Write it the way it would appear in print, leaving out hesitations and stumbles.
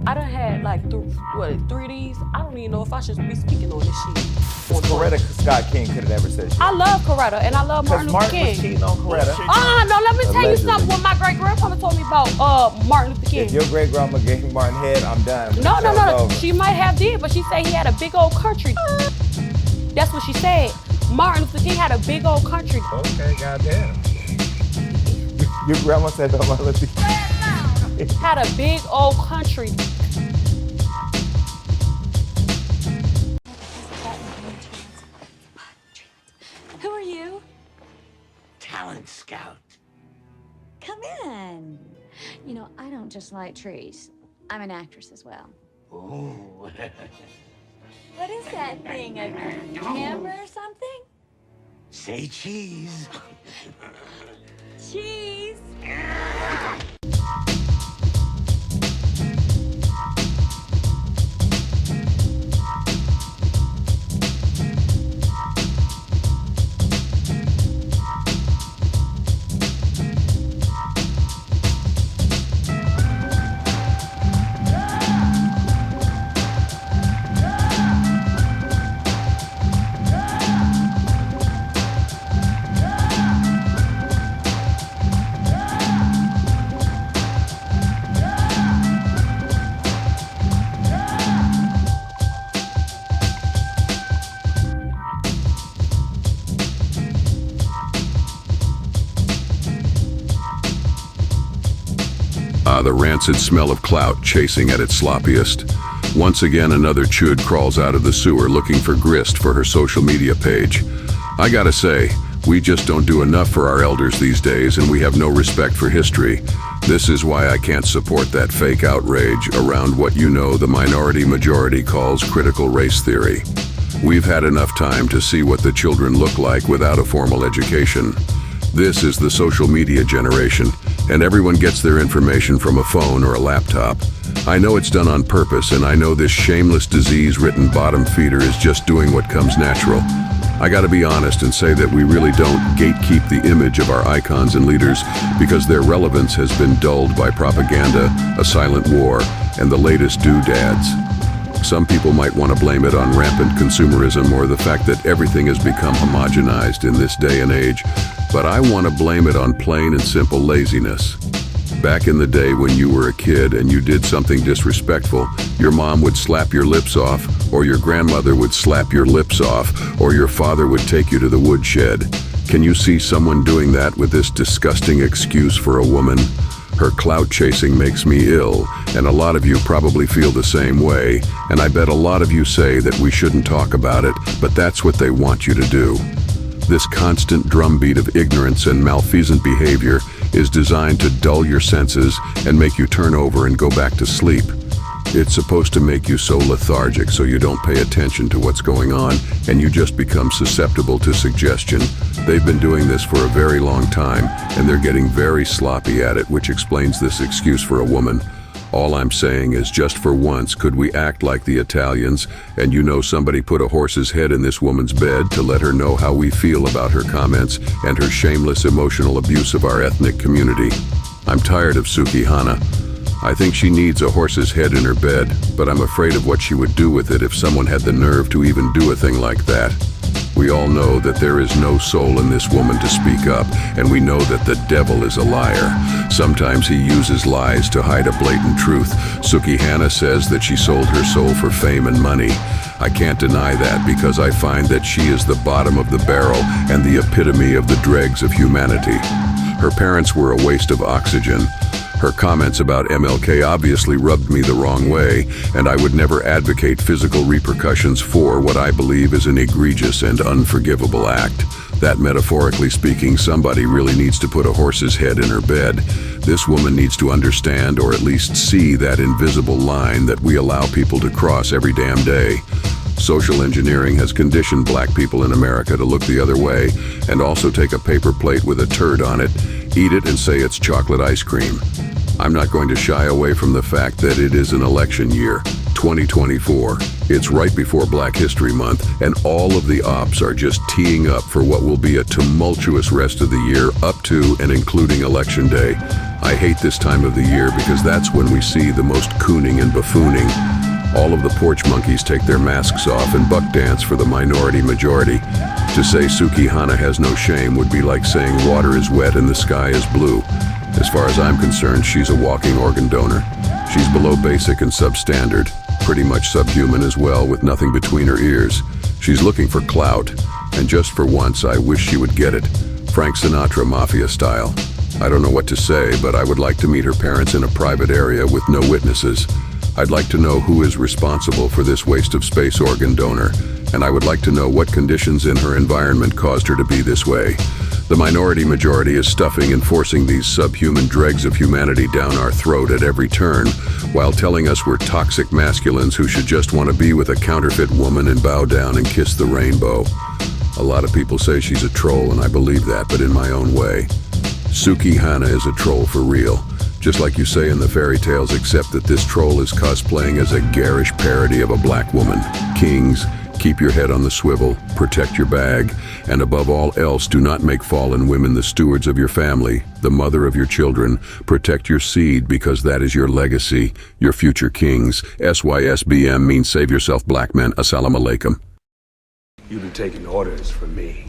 I done had like 3 of these. I don't even know if I should be speaking on this shit. Coretta Scott King could have never said shit. I love Coretta and I love Martin Luther Martin King. was cheating on Coretta. No, let me tell you Allegedly. something. What my great grandfather told me about Martin Luther King. If your great grandma gave Martin head, I'm done. No. She might have did, but she said he had a big old country. That's what she said. Martin Luther King had a big old country. Okay, goddamn. Your grandma said that Martin Luther King had a big old country. Who are you? Talent scout. Come in. You know, I don't just like trees. I'm an actress as well. Ooh. What is that thing? A camera or something? Say cheese. Cheese. The rancid smell of clout chasing at its sloppiest. Once again, another chud crawls out of the sewer looking for grist for her social media page. I gotta say, we just don't do enough for our elders these days, and we have no respect for history. This is why I can't support that fake outrage around what the minority majority calls critical race theory. We've had enough time to see what the children look like without a formal education. This is the social media generation, and everyone gets their information from a phone or a laptop. I know it's done on purpose, and I know this shameless disease-ridden bottom feeder is just doing what comes natural. I gotta be honest and say that we really don't gatekeep the image of our icons and leaders because their relevance has been dulled by propaganda, a silent war, and the latest doodads. Some people might want to blame it on rampant consumerism or the fact that everything has become homogenized in this day and age, but I want to blame it on plain and simple laziness. Back in the day when you were a kid and you did something disrespectful, your mom would slap your lips off, or your grandmother would slap your lips off, or your father would take you to the woodshed. Can you see someone doing that with this disgusting excuse for a woman? Her clout chasing makes me ill, and a lot of you probably feel the same way, and I bet a lot of you say that we shouldn't talk about it, but that's what they want you to do. This constant drumbeat of ignorance and malfeasant behavior is designed to dull your senses and make you turn over and go back to sleep. It's supposed to make you so lethargic so you don't pay attention to what's going on and you just become susceptible to suggestion. They've been doing this for a very long time and they're getting very sloppy at it, which explains this excuse for a woman. All I'm saying is just for once, could we act like the Italians and somebody put a horse's head in this woman's bed to let her know how we feel about her comments and her shameless emotional abuse of our ethnic community. I'm tired of Suki Hana. I think she needs a horse's head in her bed, but I'm afraid of what she would do with it if someone had the nerve to even do a thing like that. We all know that there is no soul in this woman to speak up, and we know that the devil is a liar. Sometimes he uses lies to hide a blatant truth. Suki Hana says that she sold her soul for fame and money. I can't deny that because I find that she is the bottom of the barrel and the epitome of the dregs of humanity. Her parents were a waste of oxygen. Her comments about MLK obviously rubbed me the wrong way, and I would never advocate physical repercussions for what I believe is an egregious and unforgivable act. That, metaphorically speaking, somebody really needs to put a horse's head in her bed. This woman needs to understand, or at least see, that invisible line that we allow people to cross every damn day. Social engineering has conditioned black people in America to look the other way and also take a paper plate with a turd on it, eat it, and say it's chocolate ice cream. I'm not going to shy away from the fact that it is an election year, 2024. It's right before Black History Month, and all of the ops are just teeing up for what will be a tumultuous rest of the year up to and including Election Day. I hate this time of the year because that's when we see the most cooning and buffooning. All of the porch monkeys take their masks off and buck dance for the minority majority. To say Suki Hana has no shame would be like saying water is wet and the sky is blue. As far as I'm concerned, she's a walking organ donor. She's below basic and substandard, pretty much subhuman as well, with nothing between her ears. She's looking for clout, and just for once I wish she would get it. Frank Sinatra Mafia style. I don't know what to say, but I would like to meet her parents in a private area with no witnesses. I'd like to know who is responsible for this waste of space organ donor, and I would like to know what conditions in her environment caused her to be this way. The minority majority is stuffing and forcing these subhuman dregs of humanity down our throat at every turn, while telling us we're toxic masculines who should just want to be with a counterfeit woman and bow down and kiss the rainbow. A lot of people say she's a troll, and I believe that, but in my own way. Suki Hana is a troll for real. Just like you say in the fairy tales, except that this troll is cosplaying as a garish parody of a black woman. Kings, keep your head on the swivel, protect your bag, and above all else, do not make fallen women the stewards of your family, the mother of your children. Protect your seed, because that is your legacy, your future kings. SYSBM means save yourself, black men. Assalamu alaikum. You've been taking orders from me.